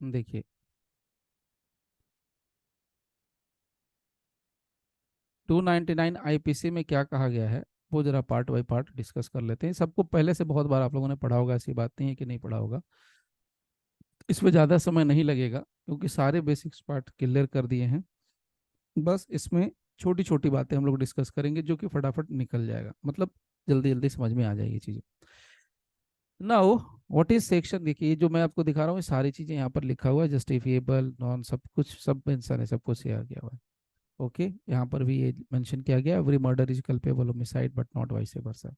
देखिए, to 99 IPC में क्या कहा गया है वो जरा पार्ट बाय पार्ट डिस्कस कर लेते हैं। सबको पहले से बहुत बार आप लोगों ने पढ़ा होगा, ऐसी बात नहीं है कि नहीं पढ़ा होगा। इसमें ज़्यादा समय नहीं लगेगा क्योंकि सारे बेसिक्स पार्ट क्लियर कर दिए हैं। बस इसमें छोटी छोटी बातें हम लोग डिस्कस करेंगे जो कि फटाफट निकल जाएगा, मतलब जल्दी जल्दी समझ में आ जाएगी चीज़ें। नाउ व्हाट इज सेक्शन, देखिए ये जो मैं आपको दिखा रहा हूँ ये सारी चीज़ें यहाँ पर लिखा हुआ है, जस्टिफिएबल नॉन, सब कुछ सब मेंशन है, सब कुछ शेयर किया हुआ है। ओके, यहाँ पर भी ये मेंशन किया गया, every murder is culpable homicide but not vice versa.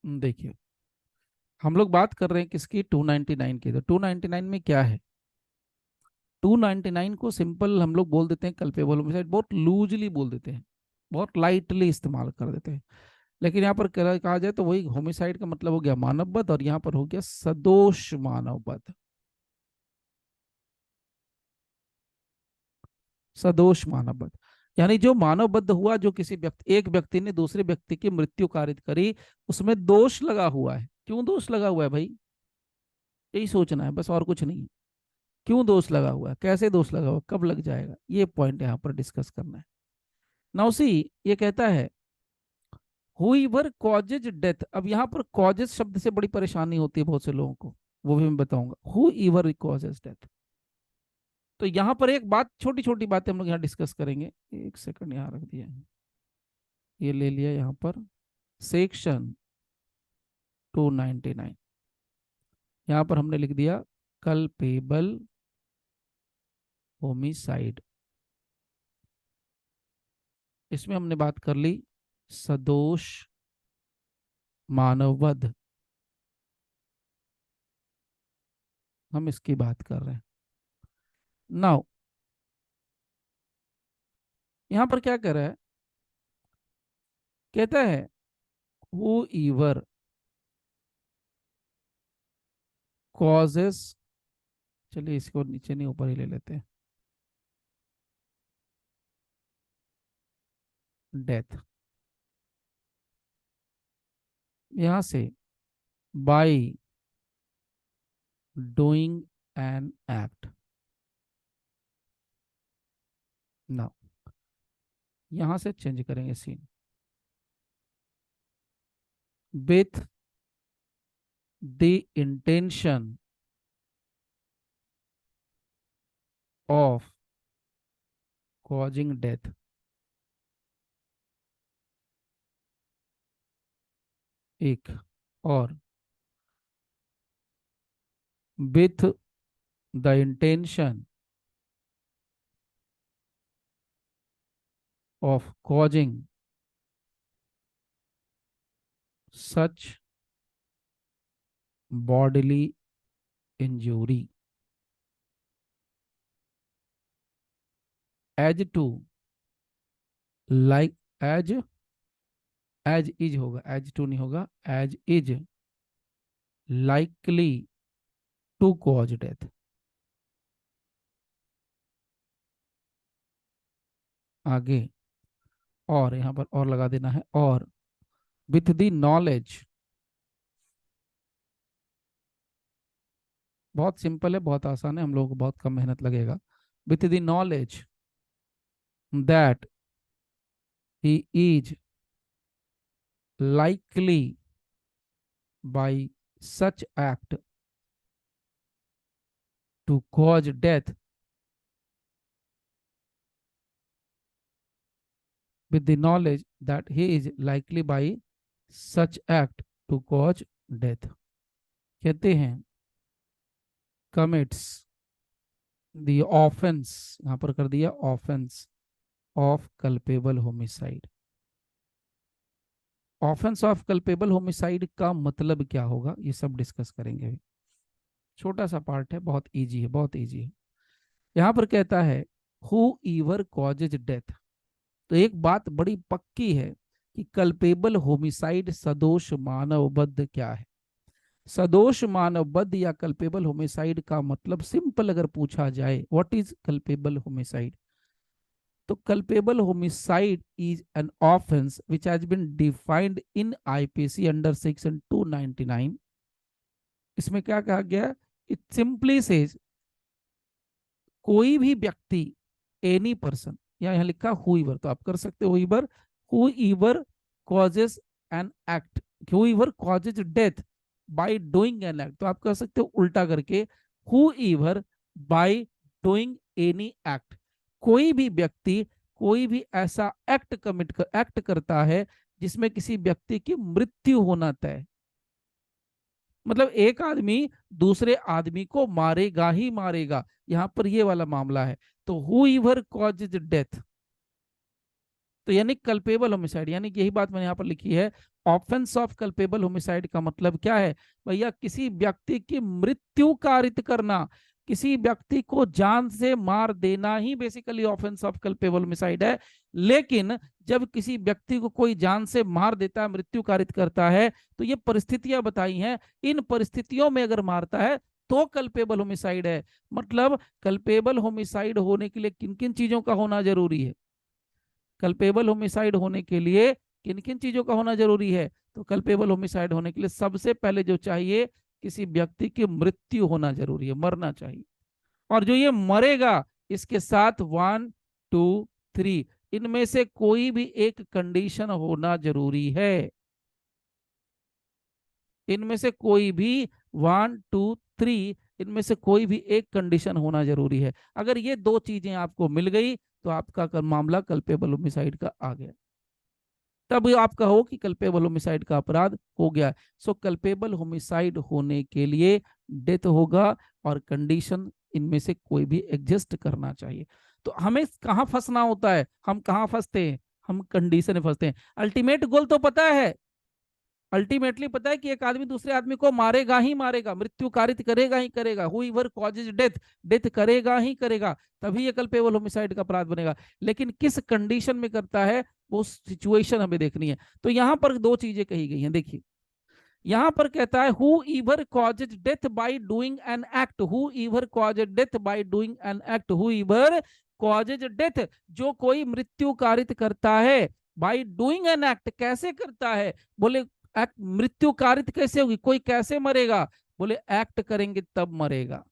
देखिए, हम लोग बात कर रहे हैं किसकी, 299 की। तो 299 में क्या है, 299 को सिंपल हम लोग बोल देते हैं कल्पेबल होमिसाइड, बहुत लूजली बोल देते हैं, बहुत लाइटली इस्तेमाल कर देते हैं। लेकिन यहाँ पर कहा जाए तो वही होमिसाइड का मतलब हो गया मानव वध, और यहाँ पर हो गया सदोष मानव वध। सदोष मानव वध यानी जो मानव वध हुआ, जो किसी व्यक्ति, एक व्यक्ति ने दूसरे व्यक्ति की मृत्यु कारित करी, उसमें दोष लगा हुआ है। क्यों दोष लगा हुआ है भाई, यही सोचना है बस, और कुछ नहीं है। क्यों दोष लगा हुआ है, कैसे दोष लगा हुआ है, कब लग जाएगा, ये पॉइंट यहाँ पर डिस्कस करना है। नाउ ये कहता है हुईवर कॉजेज डेथ। अब यहाँ पर कॉजेज शब्द से बड़ी परेशानी होती है बहुत से लोगों को, वो भी मैं बताऊंगा। हुईवर कॉजेज डेथ, तो यहाँ पर एक बात, छोटी छोटी बातें हम लोग यहाँ डिस्कस करेंगे। एक सेकंड यहाँ रख दिया है, ये ले लिया यहाँ पर सेक्शन 299, यहाँ पर हमने लिख दिया कल्पेबल होमिसाइड। इसमें हमने बात कर ली सदोष मानववध, हम इसकी बात कर रहे हैं। नाउ यहां पर क्या कर रहा है, कहता है हु ईवर कॉजेस, चलिए इसको नीचे नहीं ऊपर ही ले लेते हैं, डेथ, यहां से by doing an act. Now यहां से चेंज करेंगे scene, with the intention of causing death. एक और with the intention of causing such bodily injury as to, like as is होगा, एज टू नहीं होगा, as is likely to cause death. आगे और यहां पर और लगा देना है, और विथ द नॉलेज, बहुत सिंपल है, बहुत आसान है, हम लोगों को बहुत कम मेहनत लगेगा। With the knowledge that he is likely by such act to cause death, with the knowledge that he is likely by such act to cause death, कहते हैं commits the offense, यहां पर कर दिया offense of culpable homicide। Offence of culpable homicide का मतलब क्या होगा ये सब डिस्कस करेंगे अभी। छोटा सा पार्ट है, बहुत इजी है, बहुत इजी है। यहाँ पर कहता है हु ईवर कॉजेज डेथ, तो एक बात बड़ी पक्की है कि कल्पेबल होमिसाइड सदोष मानवबद्ध क्या है। सदोष मानवबद्ध या कल्पेबल होमिसाइड का मतलब सिंपल अगर पूछा जाए व्हाट इज कल्पेबल होमिसाइड, तो culpable homicide is an offence which has been defined in IPC under section 299 इसमें क्या कहा गया, इट सिंपली सेज कोई भी व्यक्ति, एनी पर्सन, या यहाँ लिखा हुईवर, तो आप कर सकते हो whoever, whoever causes an act, whoever causes death by doing an act, तो आप कर सकते हो उल्टा करके, whoever by doing any act, कोई भी व्यक्ति कोई भी ऐसा एक्ट करता है जिसमें किसी व्यक्ति की मृत्यु होना तय, मतलब एक आदमी दूसरे आदमी को मारेगा ही मारेगा, यहां पर ये वाला मामला है, तो हुईवर कॉजेज डेथ, तो यानी कल्पेबल होमिसाइड, यानी कि यही बात मैंने यहाँ पर लिखी है, ऑफेंस ऑफ कल्पेबल होमिसाइड का मतलब क्या है भैया, किसी व्यक्ति की मृत्यु कारित करना, किसी व्यक्ति को जान से मार देना ही basically offence of culpable homicide है। लेकिन जब किसी व्यक्ति को कोई जान से मार देता है, मृत्यु कारित करता है, तो ये परिस्थितियां बताई हैं, इन परिस्थितियों में अगर मारता है तो कल्पेबल होमिसाइड है। मतलब कल्पेबल होमिसाइड होने के लिए किन किन चीजों का होना जरूरी है, कल्पेबल होमिसाइड होने के लिए किन किन चीजों का होना जरूरी है, तो कल्पेबल होमिसाइड होने के लिए सबसे पहले जो चाहिए, किसी व्यक्ति की मृत्यु होना जरूरी है, मरना चाहिए, और जो ये मरेगा इसके साथ 1 2 3 इनमें से कोई भी एक कंडीशन होना जरूरी है, इनमें से कोई भी 1 2 3 इनमें से कोई भी एक कंडीशन होना जरूरी है। अगर ये दो चीजें आपको मिल गई तो आपका मामला कल्पेबल होमिसाइड का आ गया, तब आप कहो कि कल्पेबल होमिसाइड का अपराध हो गया। सो कल्पेबल होमिसाइड होने के लिए डेथ होगा और कंडीशन इनमें से कोई भी एग्जिस्ट करना चाहिए। तो हमें कहाँ फंसना होता है, हम कहाँ फंसते हैं, हम कंडीशन में फंसते हैं। अल्टीमेट गोल तो पता है, अल्टीमेटली पता है कि एक आदमी दूसरे आदमी को मारेगा ही मारेगा, मृत्यु कारित करेगा ही करेगा, हुईवर कॉजेज डेथ, डेथ करेगा ही करेगा, तभी ये कल्पेबल होमिसाइड का अपराध बनेगा। लेकिन किस कंडीशन में करता है वो सिचुएशन हमें देखनी है। तो यहां पर दो चीजें कही गई हैं, देखिए यहां पर कहता है who ईवर causes death by doing an act, who ईवर causes death by doing an act, who ईवर causes death, जो कोई मृत्यु कारित करता है, बाय डूइंग एन एक्ट, कैसे करता है, बोले एक्ट, मृत्यु कारित कैसे होगी, कोई कैसे मरेगा, बोले एक्ट करेंगे तब मरेगा।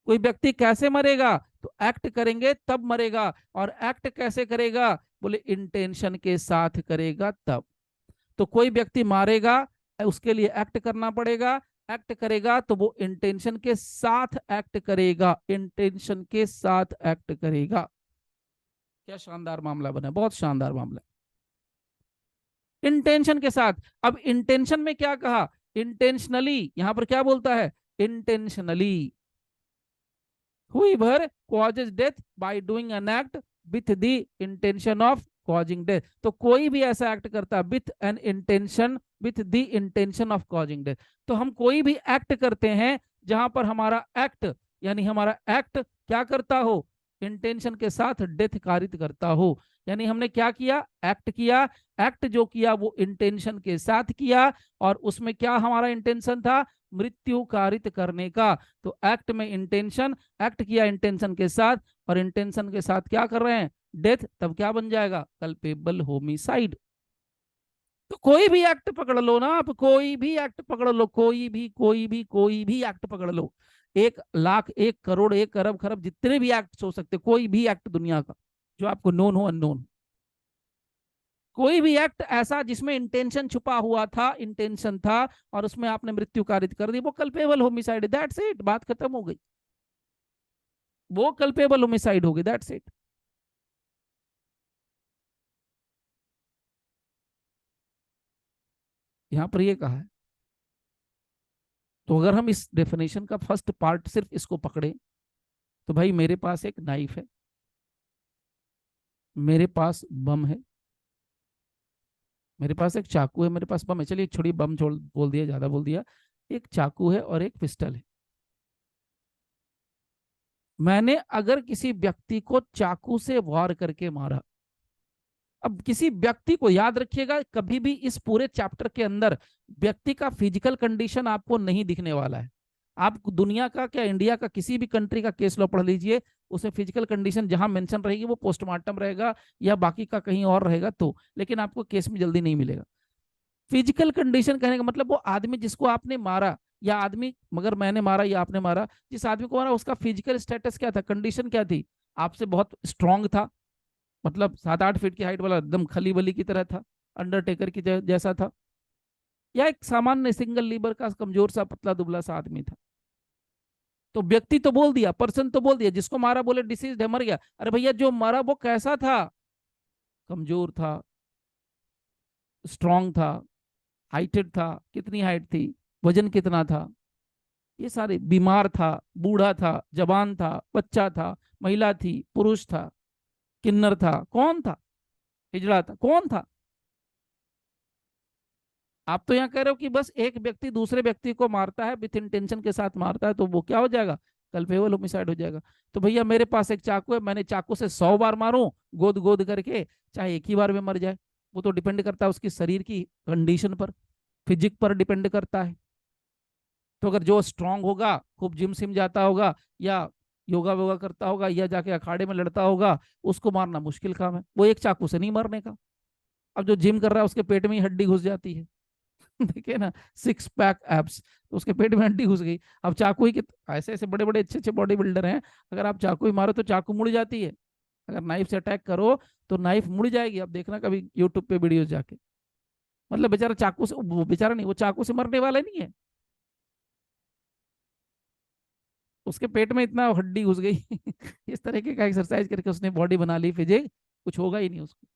कोई व्यक्ति कैसे मरेगा, तो एक्ट करेंगे तब मरेगा, और एक्ट कैसे करेगा, बोले इंटेंशन के साथ करेगा तब। तो कोई व्यक्ति मारेगा उसके लिए एक्ट करना पड़ेगा, एक्ट करेगा तो वो इंटेंशन के साथ एक्ट करेगा, इंटेंशन के साथ एक्ट करेगा। क्या शानदार मामला बना, बहुत शानदार मामला, इंटेंशन के साथ। अब इंटेंशन में क्या कहा, इंटेंशनली, यहां पर क्या बोलता है, intentionally, whoever causes death by doing an act with the intention of causing death, तो कोई भी ऐसा एक्ट करता with an intention, with the intention of causing death. तो हम कोई भी एक्ट करते हैं जहां पर हमारा एक्ट, यानी हमारा एक्ट क्या करता हो, इंटेंशन के साथ डेथ कारित करता हो। यानी हमने क्या किया, एक्ट किया, एक्ट जो किया वो इंटेंशन के साथ किया, और उसमें क्या हमारा इंटेंशन था, मृत्यु कारित करने का। तो एक्ट में इंटेंशन, एक्ट किया इंटेंशन के साथ, और इंटेंशन के साथ क्या कर रहे हैं, डेथ, तब क्या बन जाएगा, कल्पेबल होमिसाइड। तो कोई भी एक्ट पकड़ लो ना आप, कोई भी एक्ट पकड़ लो, कोई भी एक्ट पकड़ लो, 1 लाख 1 करोड़ 1 अरब खरब जितने भी एक्ट हो सकते, कोई भी एक्ट दुनिया का जो आपको नोन हो अननोन, कोई भी एक्ट ऐसा जिसमें इंटेंशन छुपा हुआ था, इंटेंशन था और उसमें आपने मृत्यु कारित कर दी, वो कल्पेबल होमिसाइड, दैट्स इट, बात खत्म हो गई, वो कल्पेबल होमिसाइड हो गई, दैट्स इट। यहां पर ये कहा है। तो अगर हम इस डेफिनेशन का फर्स्ट पार्ट सिर्फ इसको पकड़े, तो भाई मेरे पास एक नाइफ है, मेरे पास बम है, मेरे पास एक चाकू है, मेरे पास बम है, चलिए छोड़ी बम छोड़, बोल दिया, ज्यादा बोल दिया, एक चाकू है और एक पिस्टल है। मैंने अगर किसी व्यक्ति को चाकू से वार करके मारा, अब किसी व्यक्ति को याद रखिएगा, कभी भी इस पूरे चैप्टर के अंदर व्यक्ति का फिजिकल कंडीशन आपको नहीं दिखने वाला है। आप दुनिया का क्या, इंडिया का किसी भी कंट्री का केस लॉ पढ़ लीजिए, उसमें फिजिकल कंडीशन जहां मेंशन रहेगी वो पोस्टमार्टम रहेगा या बाकी का कहीं और रहेगा, तो लेकिन आपको केस में जल्दी नहीं मिलेगा। फिजिकल कंडीशन कहने का मतलब वो आदमी जिसको आपने मारा, या आदमी, मगर मैंने मारा या आपने मारा, जिस आदमी को मारा उसका फिजिकल स्टेटस क्या था, कंडीशन क्या थी? आपसे बहुत स्ट्रांग था, मतलब 7-8 फीट की हाइट वाला, एकदम खली बली की तरह था, अंडरटेकर की जैसा था, या एक सामान्य सिंगल लीवर का कमजोर सा पतला दुबला सा आदमी था? तो व्यक्ति तो बोल दिया, पर्सन तो बोल दिया, जिसको मारा बोले डिसीज है, मर गया। अरे भैया जो मरा वो कैसा था? कमजोर था, स्ट्रांग था, हाइटेड था, कितनी हाइट थी, वजन कितना था, ये सारे, बीमार था, बूढ़ा था, जवान था, बच्चा था, महिला थी, पुरुष था, किन्नर था, कौन था, हिजड़ा था, कौन था? आप तो यहाँ कह रहे हो कि बस एक व्यक्ति दूसरे व्यक्ति को मारता है, विथ इंटेंशन के साथ मारता है, तो वो क्या हो जाएगा? कल्पेबल होमिसाइड हो जाएगा। तो भैया मेरे पास एक चाकू है, मैंने चाकू से 100 बार मारूं गोद गोद करके, चाहे एक ही बार में मर जाए, वो तो डिपेंड करता है उसकी शरीर की कंडीशन पर, फिजिक पर डिपेंड करता है। तो अगर जो स्ट्रांग होगा, खूब जिम सिम जाता होगा, या योगा वोगा करता होगा, या जाके अखाड़े में लड़ता होगा, उसको मारना मुश्किल काम है, वो एक चाकू से नहीं मरने का। अब जो जिम कर रहा है उसके पेट में ही हड्डी घुस जाती है। देखिए ना, 6 पैक एब्स, तो उसके पेट में हड्डी घुस गई। अब चाकू ही ऐसे ऐसे बड़े बड़े अच्छे अच्छे बॉडी बिल्डर हैं, अगर आप चाकू ही मारो तो चाकू मुड़ जाती है, अगर नाइफ से अटैक करो तो नाइफ मुड़ जाएगी। अब देखना कभी यूट्यूब पे वीडियो जाके, मतलब बेचारा चाकू से, वो बेचारा नहीं, वो चाकू से मरने वाला नहीं है, उसके पेट में इतना हड्डी घुस गई। इस तरीके का एक्सरसाइज करके उसने बॉडी बना ली, फिजिक कुछ होगा ही नहीं उसको।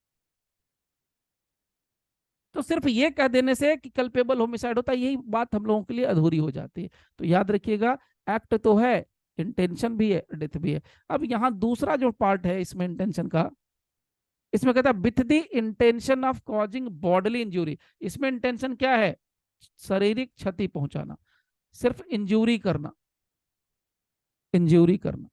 तो सिर्फ ये कह देने से कि कल्पेबल होमिसाइड होता है, यही बात हम लोगों के लिए अधूरी हो जाती है। तो याद रखिएगा, एक्ट तो है, इंटेंशन भी है, डेथ भी है। अब यहाँ दूसरा जो पार्ट है इसमें इंटेंशन का, इसमें कहता है with the intention of causing bodily injury. इसमें इंटेंशन क्या है? शारीरिक क्षति पहुंचाना, सिर्फ इंजूरी करना, इंजूरी करना।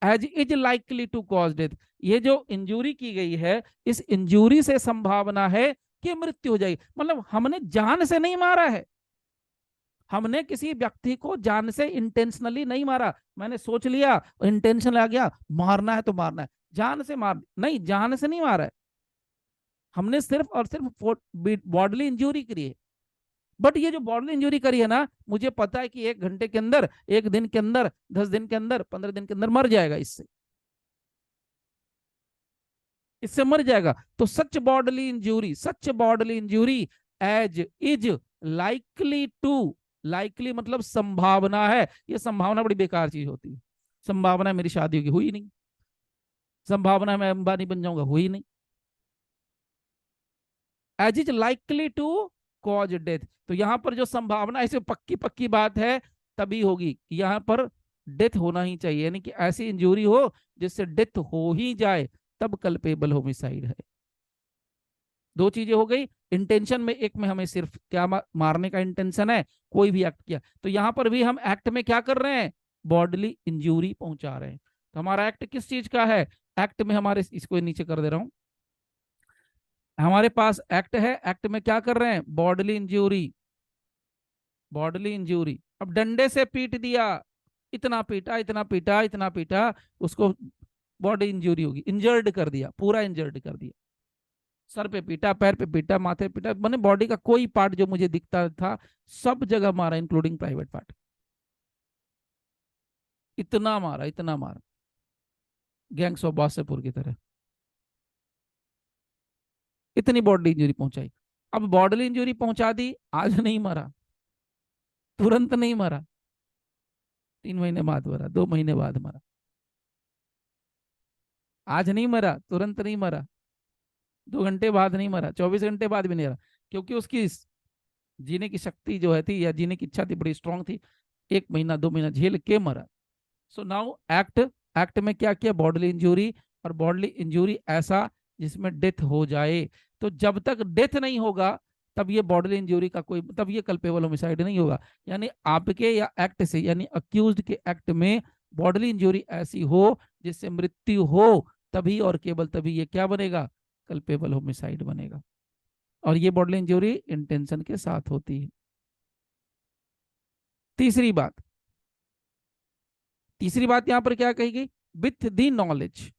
As is likely to cause death, ये जो इंजूरी की गई है, इस इंजूरी से संभावना है कि मृत्यु हो जाएगी। मतलब हमने जान से नहीं मारा है, हमने किसी व्यक्ति को जान से इंटेंशनली नहीं मारा, मैंने सोच लिया इंटेंशन आ गया मारना है तो मारना है, जान से मार नहीं, जान से नहीं मारा है, हमने सिर्फ और सिर्फ बॉडली इंजूरी करी है। बट ये जो बॉडली इंजरी करी है ना, मुझे पता है कि 1 घंटे के अंदर, 1 दिन के अंदर, 10 दिन के अंदर, 15 दिन के अंदर मर जाएगा, इससे इससे मर जाएगा। तो such bodily injury as is likely to, likely मतलब संभावना है, ये संभावना बड़ी बेकार चीज होती है। संभावना मेरी शादी की हुई नहीं, संभावना मैं अंबानी बन जाऊंगा, हुई नहीं, as is likely to cause death. तो यहां पर जो संभावना, ऐसे पक्की पक्की बात है तभी होगी कि यहां पर डेथ होना ही चाहिए, यानी कि ऐसी इंजरी हो जिससे डेथ हो ही जाए, तब कल्पेबल होमिसाइड है। दो चीजें हो गई इंटेंशन में, एक में हमें सिर्फ क्या मारने का इंटेंशन है, कोई भी एक्ट किया, तो यहां पर भी हम एक्ट में क्या कर रहे हैं? बॉडली इंजरी पहुंचा रहे हैं। तो हमारा एक्ट किस चीज का है? एक्ट में हमारे, इसको नीचे कर दे रहा हूं, हमारे पास एक्ट है, एक्ट में क्या कर रहे हैं? Bodily injury, bodily injury. अब डंडे से पीट दिया, इतना पीटा, इतना पीटा, इतना पीटा, उसको बॉडी इंजरी होगी, इंजर्ड कर दिया, पूरा इंजर्ड कर दिया, सर पे पीटा, पैर पे पीटा, माथे पे पीटा, मैंने बॉडी का कोई पार्ट जो मुझे दिखता था सब जगह मारा, इंक्लूडिंग प्राइवेट पार्ट, इतना मारा, इतना मारा, गैंग्स ऑफ वासेपुर की तरह, इतनी बॉडी इंजरी पहुंचाई। अब बॉडली इंजरी पहुंचा दी, आज नहीं मरा, तुरंत नहीं मरा, 3 महीने बाद मरा, 2 महीने बाद मरा, आज नहीं मरा, तुरंत नहीं मरा, 2 घंटे बाद नहीं मरा, 24 घंटे बाद भी नहीं मरा, क्योंकि उसकी जीने की शक्ति जो है थी, या जीने की इच्छा थी, बड़ी स्ट्रांग थी, 1 महीना 2 महीना झेल के मरा। सो नाउ एक्ट, एक्ट में क्या किया? बॉडली इंजरी, और बॉडली इंजरी ऐसा जिसमें डेथ हो जाए। तो जब तक डेथ नहीं होगा तब ये बॉडली इंजरी का कोई, तब ये कल्पेबल होमिसाइड नहीं होगा। यानी आपके या एक्ट से, यानी अक्यूज्ड के एक्ट में बॉडली इंजरी ऐसी हो जिससे मृत्यु हो, तभी और केवल तभी ये क्या बनेगा? कल्पेबल होमिसाइड बनेगा। और ये बॉडली इंजरी इंटेंशन के साथ होती है। तीसरी बात, तीसरी बात यहां पर क्या कही गई? विथ दी नॉलेज,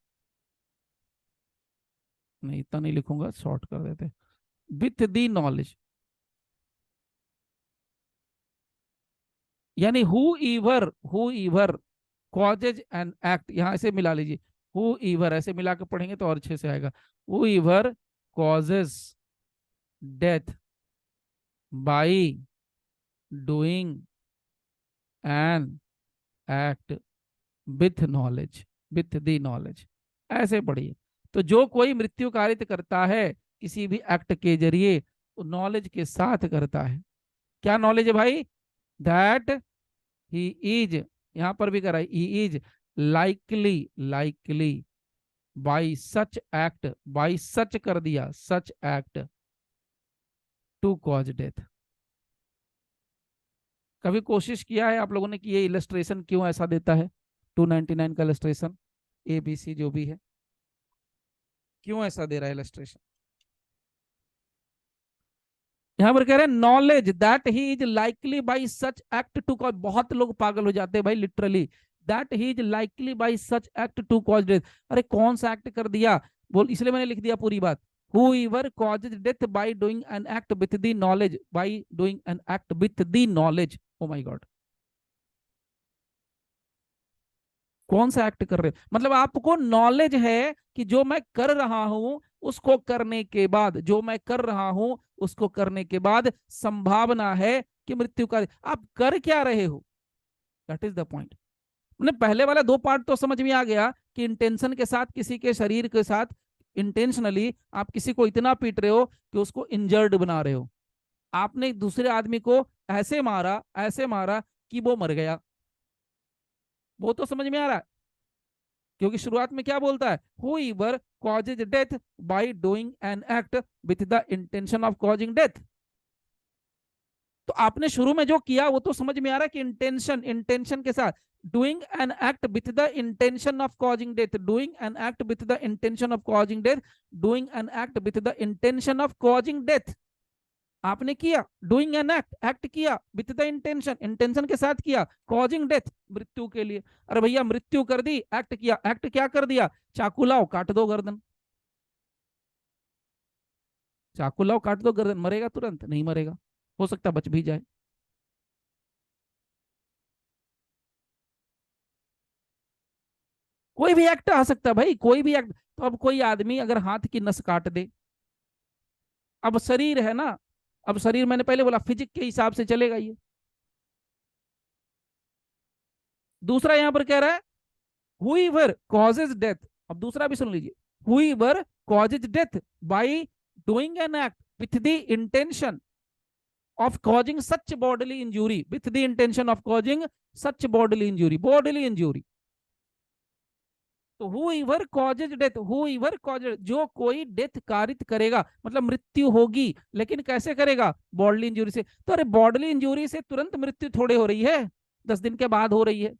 नहीं इतना नहीं लिखूंगा, शॉर्ट कर देते, विथ दी नॉलेज, यानी हु ईवर कॉजेज एन एक्ट, यहां ऐसे मिला लीजिए, हु ईवर ऐसे मिला के पढ़ेंगे तो और अच्छे से आएगा। Who ईवर causes death by doing an act with knowledge, with the knowledge, ऐसे पढ़िए। तो जो कोई मृत्यु कारित करता है किसी भी एक्ट के जरिए, नॉलेज के साथ करता है। क्या नॉलेज है भाई? दैट ही इज, यहां पर भी करा he is likely, likely by such act, by such कर दिया, such act to cause death. कभी कोशिश किया है आप लोगों ने कि ये इलस्ट्रेशन क्यों ऐसा देता है? 299 का इलस्ट्रेशन, ए बी सी जो भी है, क्यों ऐसा दे रहा है इलस्ट्रेशन? यहां पर कह रहे हैं knowledge that he is likely by such act to cause, बहुत लोग पागल हो जाते हैं भाई literally, that he is likely by such act to cause death. अरे कौन सा एक्ट कर दिया बोल, इसलिए मैंने लिख दिया पूरी बात। whoever causes death by doing an act with the knowledge, by doing an act with the knowledge, oh my god, कौन सा एक्ट कर रहे हो? मतलब आपको नॉलेज है कि जो मैं कर रहा हूं उसको करने के बाद, जो मैं कर रहा हूं उसको करने के बाद संभावना है कि मृत्यु का, आप कर क्या रहे हो? That is the point. मतलब पहले वाला दो पार्ट तो समझ में आ गया कि इंटेंशन के साथ किसी के शरीर के साथ इंटेंशनली आप किसी को इतना पीट रहे हो कि उसको इंजर्ड बना रहे हो। आपने दूसरे आदमी को ऐसे मारा कि वो मर गया, वो तो समझ में आ रहा है। क्योंकि शुरुआत में क्या बोलता है? whoever causes death by doing an act with the intention of causing death। तो आपने शुरू में जो किया वो तो समझ में आ रहा है कि इंटेंशन, इंटेंशन के साथ doing an act with the intention of causing death, doing an act with the intention of causing death, doing an act with the intention of causing death. आपने किया डूइंग एन एक्ट, एक्ट किया with the intention, intention के साथ किया, causing death मृत्यु के लिए। अरे भैया मृत्यु कर दी, एक्ट किया, एक्ट क्या कर दिया? चाकू लाओ काट दो गर्दन, चाकू लाओ काट दो गर्दन, मरेगा तुरंत? नहीं मरेगा, हो सकता बच भी जाए। कोई भी एक्ट आ सकता है भाई, कोई भी एक्ट। तो अब कोई आदमी अगर हाथ की नस काट दे, अब शरीर है ना, अब शरीर मैंने पहले बोला फिजिक के हिसाब से चलेगा ये। दूसरा यहां पर कह रहा है whoever causes death, अब दूसरा भी सुन लीजिए, whoever causes death by doing an act with the intention of causing such bodily injury, with the intention of causing such bodily injury, bodily injury। तो whoever causes death, whoever causes, जो कोई death कारित करेगा, मतलब मृत्यु होगी, लेकिन कैसे करेगा? बॉडली इंजरी से। तो अरे बॉडली इंजरी से तुरंत मृत्यु थोड़े हो रही है, 10 दिन के बाद हो रही है।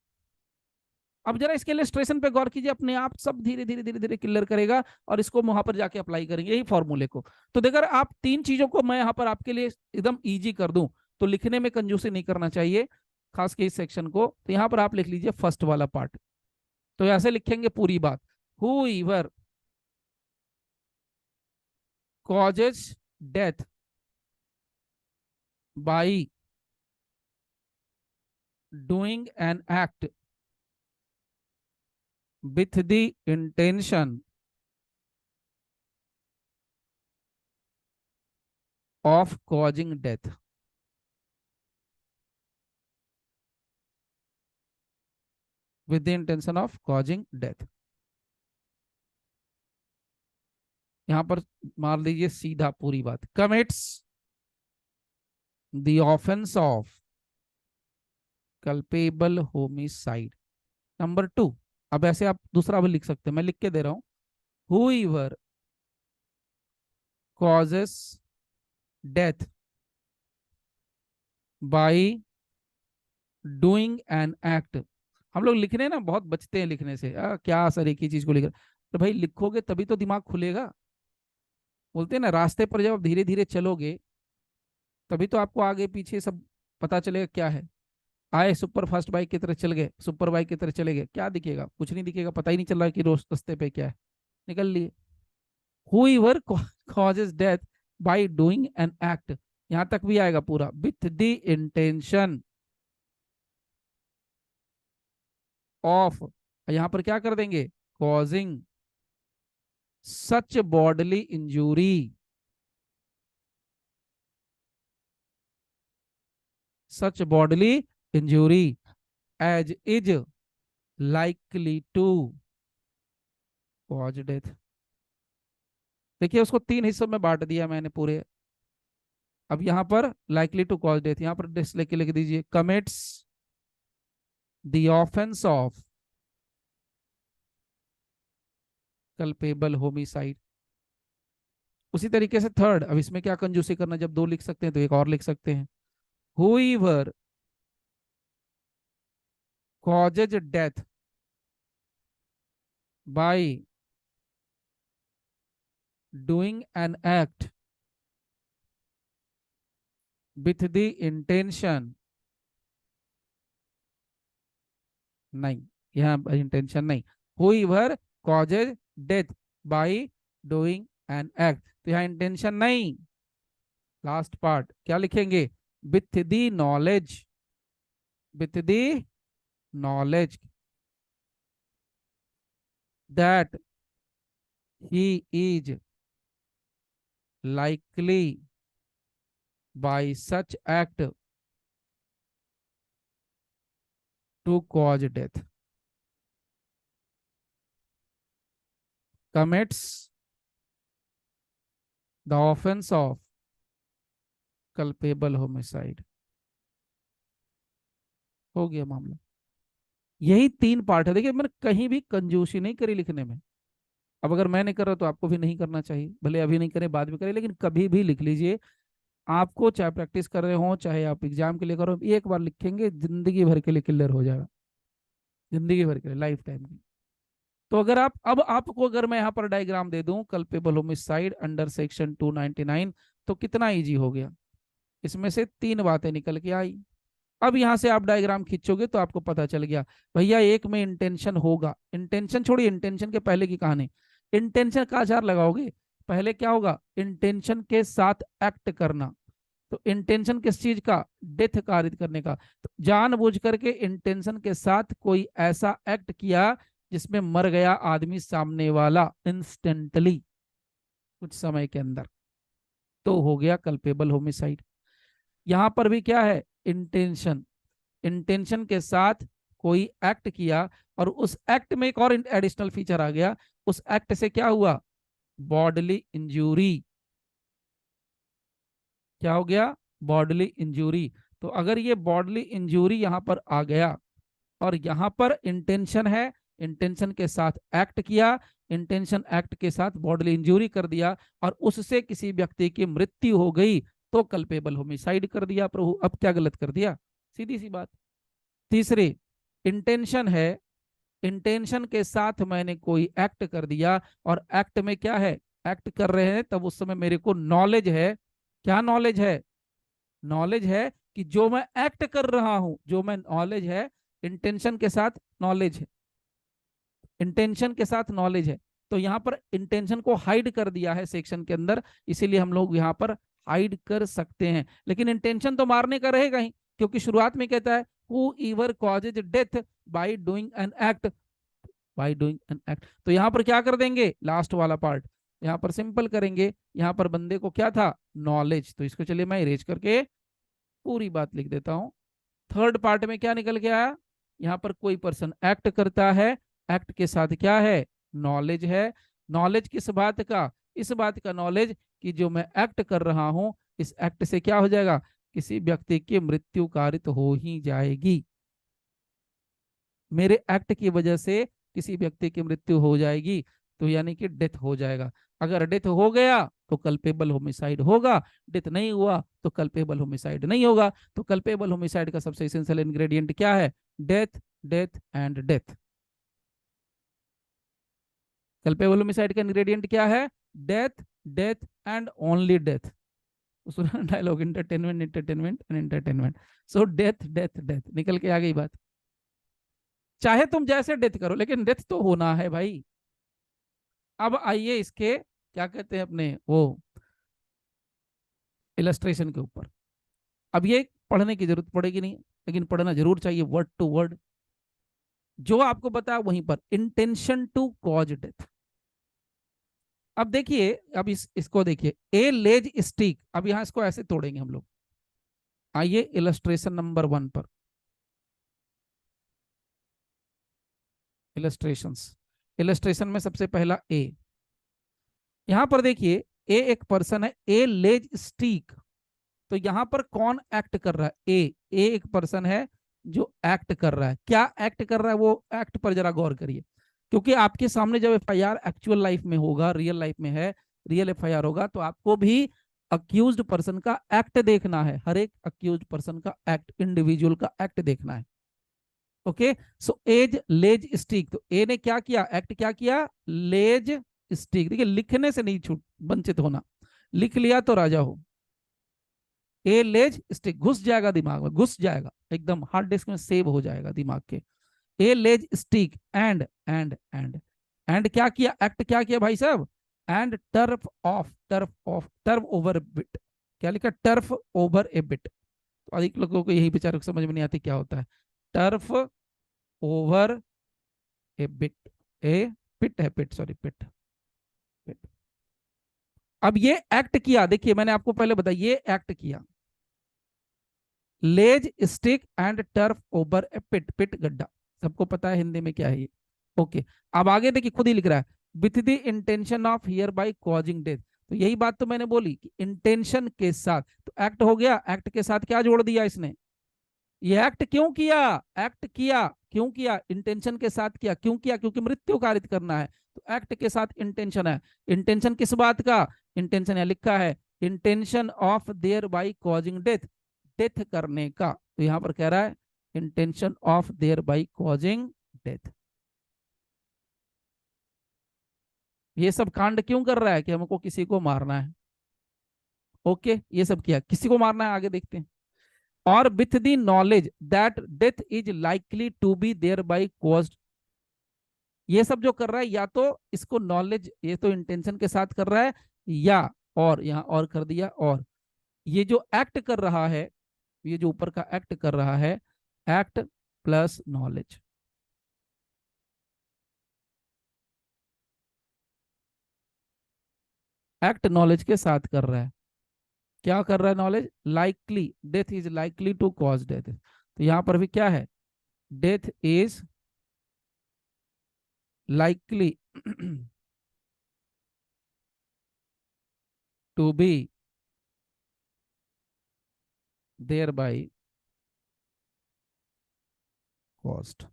अब जरा इसके लिए स्ट्रेशन पे गौर कीजिए, अपने आप सब धीरे धीरे धीरे धीरे क्लियर करेगा, और इसको वहां पर जाके अप्लाई करेंगे यही फॉर्मूले को। तो देखकर आप तीन चीजों को मैं यहाँ पर आपके लिए एकदम इजी कर दूं, तो लिखने में कंजूसी नहीं करना चाहिए, खास के इस सेक्शन को। तो यहाँ पर आप लिख लीजिए फर्स्ट वाला पार्ट, तो ऐसे लिखेंगे पूरी बात, whoever causes death by doing an act with the intention of causing death, with the intention of causing death। यहां पर मार लीजिए सीधा पूरी बात, commits the offence of culpable homicide. Number 2, अब ऐसे आप दूसरा भी लिख सकते हैं, मैं लिख के दे रहा हूं, whoever causes death by doing an act। हम लोग लिखने ना बहुत बचते हैं लिखने से, क्या सर एक ही चीज को लिख रहे, तो भाई लिखोगे तभी तो दिमाग खुलेगा। बोलते हैं ना रास्ते पर जब आप धीरे धीरे चलोगे तभी तो आपको आगे पीछे सब पता चलेगा क्या है। आए सुपर फास्ट बाइक की तरह चल गए, सुपर बाइक की तरह चले गए, क्या दिखेगा? कुछ नहीं दिखेगा, पता ही नहीं चल रहा कि रोज रास्ते पे क्या है, निकल लिए। whoever causes death by doing an act, यहां तक भी आएगा पूरा, with the intention ऑफ, यहां पर क्या कर देंगे, causing such bodily injury, such bodily injury as is likely to cause death. देखिए उसको तीन हिस्सों में बांट दिया मैंने पूरे। अब यहां पर लाइकली टू कॉज डेथ, यहां पर डेथ लेके लिख दीजिए commits the offence of culpable homicide. उसी तरीके से थर्ड, अब इसमें क्या कंजूसी करना, जब दो लिख सकते हैं तो एक और लिख सकते हैं, हुईवर causes death by doing an act with the intention, नहीं, यहाँ इंटेंशन नहीं, whoever causes death by doing an act, तो यहाँ इंटेंशन नहीं। लास्ट पार्ट क्या लिखेंगे, with the knowledge, with the knowledge that he is likely by such act to cause death, commits the offense of culpable homicide। हो गया मामला। यही तीन पार्ट है, देखिए मैंने कहीं भी कंजूसी नहीं करी लिखने में। अब अगर मैं नहीं कर रहा तो आपको भी नहीं करना चाहिए, भले अभी नहीं करें बाद में करें, लेकिन कभी भी लिख लीजिए। आपको चाहे प्रैक्टिस कर रहे हो चाहे आप एग्जाम के लिए करो, एक बार लिखेंगे जिंदगी भर के लिए क्लियर हो जाएगा, जिंदगी भर के लिए, लाइफ टाइम के लिए। तो अगर आप, अब आपको अगर मैं यहाँ पर डायग्राम दे दूं कल्पेबल होमिसाइड अंडर सेक्शन 299, तो कितना इजी हो गया, इसमें से तीन बातें निकल के आई। अब यहां से आप डायग्राम खींचोगे तो आपको पता चल गया, भैया एक में इंटेंशन होगा, इंटेंशन छोड़िए, इंटेंशन के पहले की कहानी, इंटेंशन का आचार लगाओगे, पहले क्या होगा, इंटेंशन के साथ एक्ट करना। तो इंटेंशन किस चीज का, डेथ कारित करने का। तो जानबूझ करके इंटेंशन के साथ कोई ऐसा एक्ट किया जिसमें मर गया आदमी सामने वाला इंस्टेंटली, कुछ समय के अंदर, तो हो गया कल्पेबल होमिसाइड। यहां पर भी क्या है, इंटेंशन, इंटेंशन के साथ कोई एक्ट किया और उस एक्ट में एक और एडिशनल फीचर आ गया, उस एक्ट से क्या हुआ, बॉडली इंजूरी, क्या हो गया, बॉडली इंजूरी। तो अगर ये बॉडली इंजूरी यहां पर आ गया और यहां पर इंटेंशन है, इंटेंशन के साथ एक्ट किया, इंटेंशन एक्ट के साथ बॉडली इंजूरी कर दिया और उससे किसी व्यक्ति की मृत्यु हो गई, तो कल्पेबल होमिसाइड कर दिया प्रभु। अब क्या गलत कर दिया, सीधी सी बात। तीसरे, इंटेंशन है, इंटेंशन के साथ मैंने कोई एक्ट कर दिया और एक्ट में क्या है, एक्ट कर रहे हैं तब उस समय मेरे को नॉलेज है, क्या नॉलेज है, नॉलेज है कि जो मैं एक्ट कर रहा हूं, जो मैं नॉलेज है, इंटेंशन के साथ नॉलेज है, इंटेंशन के साथ नॉलेज है। तो यहां पर इंटेंशन को हाइड कर दिया है सेक्शन के अंदर, इसीलिए हम लोग यहां पर हाइड कर सकते हैं, लेकिन इंटेंशन तो मारने का रहेगा ही, क्योंकि शुरुआत में कहता है who ईवर causes death by doing an act, bye doing an act. तो यहां पर क्या कर देंगे, लास्ट वाला पार्ट यहां पर सिंपल करेंगे, यहां पर बंदे को क्या था, नॉलेज, तो इसको चलिए मैं इरेज करके पूरी बात लिख देता हूं। थर्ड पार्ट में क्या निकल के आया, यहाँ पर कोई पर्सन एक्ट करता है, एक्ट के साथ क्या है, नॉलेज है। नॉलेज किस बात का, इस बात का नॉलेज कि जो मैं एक्ट कर रहा हूं, इस एक्ट से क्या हो जाएगा, किसी व्यक्ति की मृत्यु कारित हो ही जाएगी, मेरे एक्ट की वजह से किसी व्यक्ति की मृत्यु हो जाएगी, तो यानी कि डेथ हो जाएगा। अगर डेथ हो गया तो कल्पेबल होमिसाइड होगा, डेथ नहीं हुआ तो कल्पेबल होमिसाइड नहीं होगा। तो कल्पेबल होमिसाइड का सबसे इसेंशियल इंग्रेडिएंट क्या है, death, death and death. Culpable homicide का इंग्रेडिएंट क्या है, death, death and only death. सुना dialogue, entertainment, entertainment and entertainment. So death, death, death निकल के आ गई बात। चाहे तुम जैसे डेथ करो लेकिन डेथ तो होना है भाई। अब आइए इसके क्या कहते हैं अपने वो इलस्ट्रेशन के ऊपर। अब ये पढ़ने की जरूरत पड़ेगी नहीं, लेकिन पढ़ना जरूर चाहिए वर्ड टू वर्ड। जो आपको बताया वहीं पर इंटेंशन टू कॉज डेथ। अब देखिए, अब इसको देखिए, ए लेज स्टिक, अब यहां इसको ऐसे तोड़ेंगे हम लोग। आइए इलस्ट्रेशन नंबर 1 पर, इलस्ट्रेशंस। इलस्ट्रेशन में सबसे पहला ए, यहां पर देखिए, ए एक पर्सन है, ए लेज स्टिक। तो यहां पर कौन एक्ट कर रहा है? ए एक पर्सन है जो एक्ट कर रहा है। क्या एक्ट कर रहा है? वो एक्ट पर जरा गौर करिए, क्योंकि आपके सामने जब एफआईआर एक्चुअल लाइफ में होगा, रियल लाइफ में है, रियल एफआईआर होगा, तो आपको भी अक्यूज्ड पर्सन का एक्ट देखना है। हर एक अक्यूज्ड पर्सन का एक्ट, इंडिविजुअल का एक्ट देखना है। ओके, सो एज लेज स्टिक, तो ए ने क्या किया? एक्ट क्या किया? लेज स्टिक। देखिए, लिखने से नहीं छूट वंचित होना, लिख लिया तो राजा हो। ए लेज स्टिक घुस जाएगा दिमाग में, घुस जाएगा एकदम, हार्ड डिस्क में सेव हो जाएगा दिमाग के। ए लेज स्टिक एंड क्या किया? एक्ट क्या किया भाई साहब? And turf over bit. क्या लिखा? टर्फ ओवर ए बिट। तो अधिक लोगों को यही बेचारे को समझ में नहीं आती क्या होता है टर्फ ओवर ए बिट। ए पिट है, पिट, सॉरी, पिट, पिट। अब ये एक्ट किया, देखिए मैंने आपको पहले बताया, ये एक्ट किया, लेज स्टिक एंड टर्फ ओवर ए पिट, पिट गड्ढा, सबको पता है हिंदी में क्या है ये। ओके, अब आगे देखिए, खुद ही लिख रहा है, with the intention of here by causing death. तो यही बात तो मैंने बोली कि इंटेंशन के साथ, तो एक्ट हो गया, एक्ट के साथ क्या जोड़ दिया इसने? ये एक्ट क्यों किया? एक्ट किया, क्यों किया? इंटेंशन के साथ किया। क्यों किया? क्योंकि मृत्यु कारित करना है, तो एक्ट के साथ इंटेंशन है। इंटेंशन किस बात का? इंटेंशन यहां लिखा है, intention of their by causing death, death करने का। तो यहां पर कह रहा है intention of their by causing death. ये सब कांड क्यों कर रहा है? कि हमको किसी को मारना है। ओके, ये सब किया, किसी को मारना है, आगे देखते हैं। और with the knowledge that death is likely to be thereby caused. ये सब जो कर रहा है, या तो इसको नॉलेज, ये तो इंटेंशन के साथ कर रहा है, या और यहां और कर दिया, और ये जो एक्ट कर रहा है, ये जो ऊपर का एक्ट कर रहा है, act plus knowledge. Act knowledge के साथ कर रहा है। क्या कर रहा है? Knowledge, likely, death is likely to cause death. तो यहां पर भी क्या है? Death is likely to be thereby caused.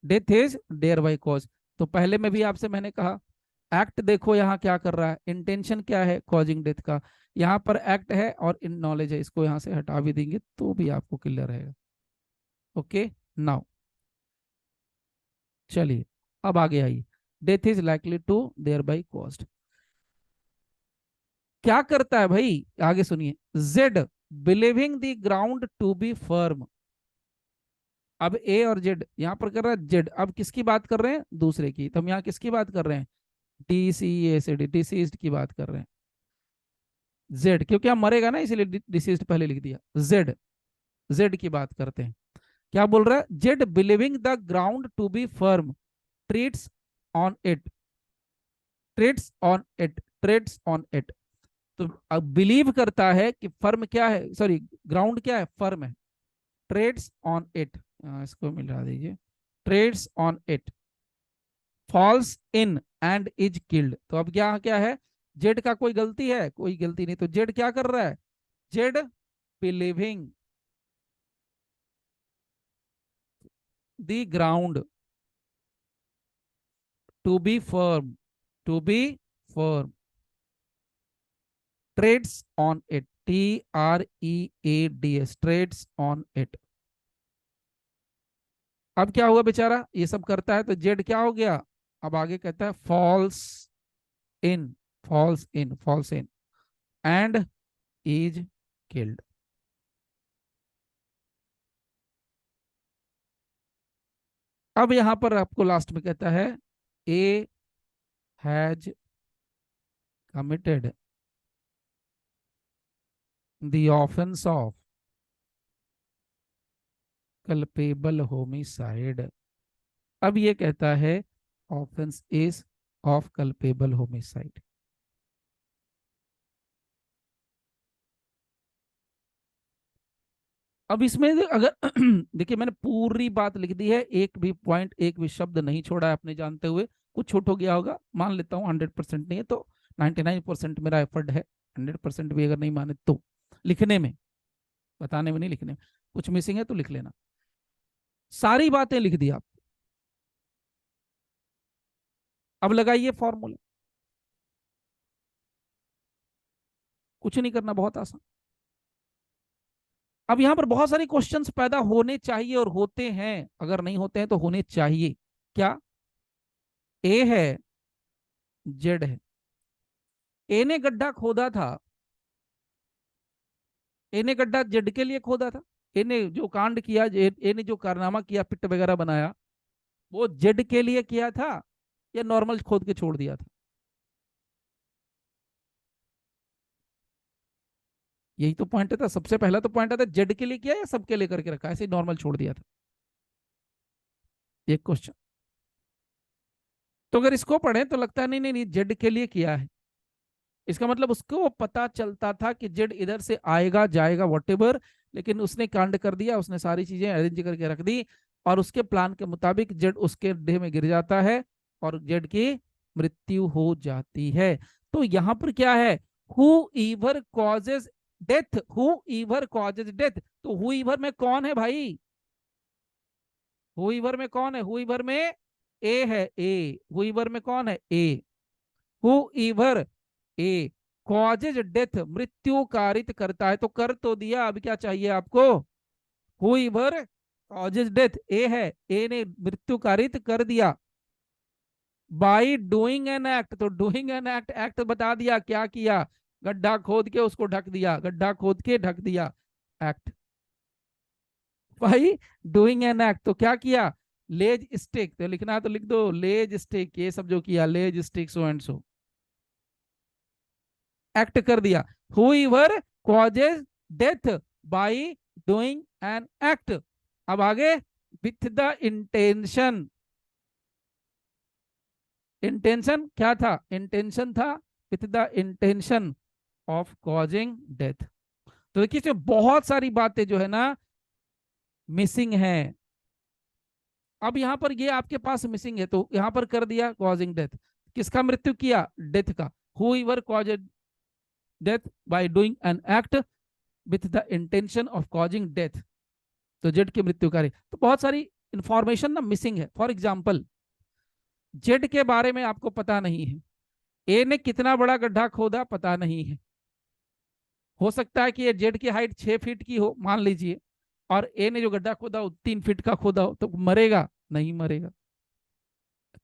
Death is thereby caused. तो पहले में भी आपसे मैंने कहा, एक्ट देखो यहाँ क्या कर रहा है, इंटेंशन क्या है कॉजिंग डेथ का, यहाँ पर एक्ट है और इन नॉलेज है, इसको यहाँ से हटा भी देंगे तो भी आपको क्लियर रहेगा। ओके, नाउ चलिए, अब आगे आइए, death is likely to thereby caused. क्या करता है भाई? आगे सुनिए, Z believing the ground to be firm. अब ए और जेड, यहां पर कर रहा है जेड, अब किसकी बात कर रहे हैं? दूसरे की। तो हम यहाँ किसकी बात कर रहे हैं? डिसीएसडी, डिसीज्ड की बात कर रहे हैं। जेड, क्योंकि हम मरेगा ना, इसलिए डिसीज्ड पहले लिख दिया। जेड, जेड की बात करते हैं। क्या बोल रहा है? Z believing the ground to be firm treads on it, treads on it, treads on it. तो अब बिलीव करता है कि फर्म क्या है, सॉरी, ग्राउंड क्या है? फर्म है। ट्रेड्स ऑन इट, इसको मिला दीजिए, treads on it, falls in and is killed. तो अब क्या क्या है? जेड का कोई गलती है? कोई गलती नहीं। तो जेड क्या कर रहा है? Z believing the ground to be firm, to be firm, treads on it, TREADS, treads on it. अब क्या हुआ बेचारा, ये सब करता है तो जेड क्या हो गया? अब आगे कहता है falls in, falls in, false in and is killed. अब यहां पर आपको लास्ट में कहता है A has committed the offence of culpable homicide. अब ये कहता है offence is of culpable homicide. अब इसमें अगर देखिए मैंने पूरी बात लिख दी है, एक भी पॉइंट एक भी शब्द नहीं छोड़ा है अपने जानते हुए। कुछ छूट हो गया होगा, मान लेता हूँ 100% नहीं है तो 99% मेरा एफर्ट है। 100% भी अगर नहीं माने तो लिखने में, बताने में नहीं, लिखने में कुछ मिसिंग है तो लिख लेना। सारी बातें लिख दी आप। अब लगाइए फॉर्मूला, कुछ नहीं करना, बहुत आसान। अब यहां पर बहुत सारे क्वेश्चंस पैदा होने चाहिए और होते हैं, अगर नहीं होते हैं तो होने चाहिए। क्या? ए है, जेड है। ए ने गड्ढा खोदा था, ए ने गड्ढा जेड के लिए खोदा था। ए ने जो कांड किया, ए ने जो कारनामा किया, पिट वगैरह बनाया, वो जेड के लिए किया था या नॉर्मल खोद के छोड़ दिया था? यही तो पॉइंट था, सबसे पहला तो पॉइंट था जेड के लिए किया या सबके लिए करके रखा, ऐसे नॉर्मल छोड़ दिया था। एक क्वेश्चन। तो अगर इसको पढ़े तो लगता है नहीं नहीं नहीं, जेड के लिए किया है। इसका मतलब उसको पता चलता था कि जेड इधर से आएगा जाएगा वॉटेवर, लेकिन उसने कांड कर दिया, उसने सारी चीजें अरेंज करके रख दी और उसके प्लान के मुताबिक जेड उसके गड्ढे में गिर जाता है और जेड की मृत्यु हो जाती है। तो यहां पर क्या है? Who ईवर causes death, who ईवर causes death. तो हु ईवर में कौन है भाई? हु ईवर में कौन है? हु ईवर में ए है, ए। हु ईवर में कौन है? A. Whoever A causes death, मृत्यु कारित करता है। तो कर तो दिया, अब क्या चाहिए आपको? हुईवर कॉजेज डेथ, ए है, ए ने मृत्यु कारित कर दिया। बाई डूइंग एन एक्ट, तो डूइंग एन एक्ट, एक्ट बता दिया क्या किया? गड्ढा खोद के उसको ढक दिया, गड्ढा खोद के ढक दिया, एक्ट। भाई डूइंग एन एक्ट तो क्या किया? लेज स्टिक, तो लिखना है तो लिख दो लेज स्टिक, ये सब जो किया लेज स्टिक सो एंड सो, एक्ट कर दिया। Whoever causes death by doing an act. अब आगे, विथ द इंटेंशन, इंटेंशन क्या था? इंटेंशन था with the intention of causing death. तो देखिए इसमें बहुत सारी बातें जो है ना मिसिंग है। अब यहां पर ये आपके पास मिसिंग है तो यहां पर कर दिया कॉजिंग डेथ, किसका मृत्यु किया? डेथ का। Whoever caused death by doing an act with the intention of causing death, तो जेड की मृत्यु कार्य। तो बहुत सारी इंफॉर्मेशन ना मिसिंग है। फॉर एग्जाम्पल, जेड के बारे में आपको पता नहीं है, ए ने कितना बड़ा गड्ढा खोदा पता नहीं है। हो सकता है कि ये जेड की हाइट 6 फीट की हो मान लीजिए, और ए ने जो गड्ढा खोदा वो 3 फीट का खोदा हो, तो मरेगा? नहीं मरेगा।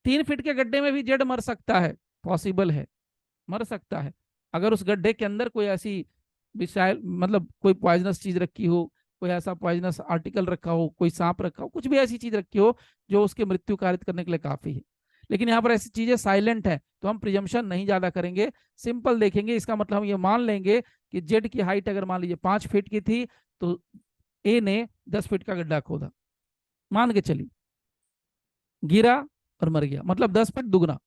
3 फीट के गड्ढे में भी जेड मर सकता है, पॉसिबल है, मर सकता है। अगर उस गड्ढे के अंदर कोई ऐसी मिसाइल, मतलब कोई पॉइजनस चीज रखी हो, कोई ऐसा पॉइजनस आर्टिकल रखा हो, कोई सांप रखा हो, कुछ भी ऐसी चीज रखी हो जो उसके मृत्यु कारित करने के लिए काफी है। लेकिन यहाँ पर ऐसी चीजें साइलेंट है तो हम प्रिजम्पशन नहीं ज्यादा करेंगे, सिंपल देखेंगे। इसका मतलब हम ये मान लेंगे कि जेड की हाइट अगर मान लीजिए 5 फीट की थी, तो ए ने 10 फीट का गड्ढा खोदा, मान के चलिए, गिरा और मर गया, मतलब 10 फीट दुगना,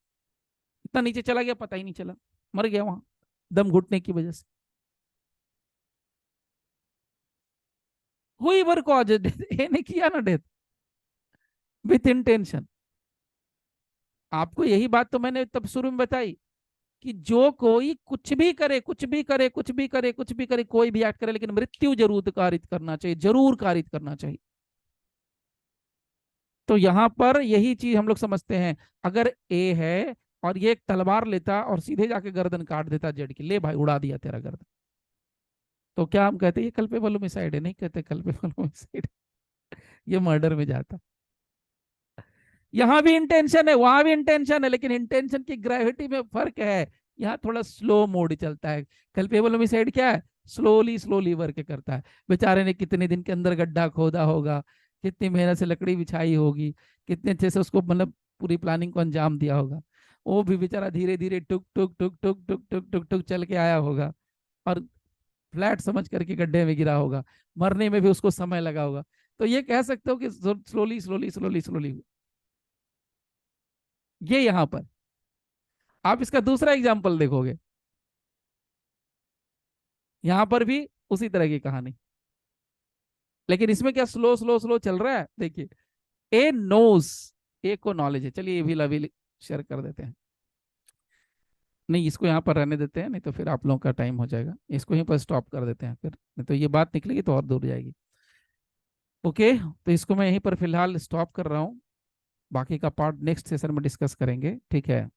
इतना नीचे चला गया पता ही नहीं चला, मर गया वहां दम घुटने की वजह से। हुई वर कॉज डेथ, ए ने किया ना डेथ विथ इंटेंशन। आपको यही बात तो मैंने तब शुरू में बताई कि जो कोई कुछ भी करे, कुछ भी करे, कुछ भी करे, कुछ भी करे, कोई भी एक्ट करे, लेकिन मृत्यु जरूर कारित करना चाहिए, जरूर कारित करना चाहिए। तो यहां पर यही चीज हम लोग समझते हैं। अगर ए है और ये एक तलवार लेता और सीधे जाके गर्दन काट देता जेड की, ले भाई उड़ा दिया तेरा गर्दन, तो क्या हम कहते ये कल्पेबल होमिसाइड है? नहीं कहते कल्पेबल होमिसाइड, ये मर्डर में जाता। यहां भी इंटेंशन है, वहां भी इंटेंशन है, लेकिन इंटेंशन की ग्रेविटी में फर्क है। यहाँ थोड़ा स्लो मोड चलता है। कल्पेबल होमिसाइड क्या है? स्लोली स्लोली वर्क करता है। बेचारे ने कितने दिन के अंदर गड्ढा खोदा होगा, कितनी मेहनत से लकड़ी बिछाई होगी, कितने अच्छे से उसको मतलब पूरी प्लानिंग को अंजाम दिया होगा। वो भी बेचारा धीरे धीरे टुक टुक टुक टुक टुक टुक टुक टुक चल के आया होगा और फ्लैट समझ करके गड्ढे में गिरा होगा। मरने में भी उसको समय लगा होगा। तो ये कह सकते हो कि स्लोली स्लोली स्लोली स्लोली। ये यहां पर आप इसका दूसरा एग्जाम्पल देखोगे, यहां पर भी उसी तरह की कहानी, लेकिन इसमें क्या स्लो स्लो स्लो चल रहा है, देखिए। ए नोज, ए को नॉलेज है, चलिए ये भी लवी शेयर कर देते हैं। नहीं, इसको यहाँ पर रहने देते हैं, नहीं तो फिर आप लोगों का टाइम हो जाएगा, इसको यहीं पर स्टॉप कर देते हैं फिर, नहीं तो ये बात निकलेगी तो और दूर जाएगी। ओके, तो इसको मैं यहीं पर फिलहाल स्टॉप कर रहा हूँ, बाकी का पार्ट नेक्स्ट सेशन में डिस्कस करेंगे, ठीक है।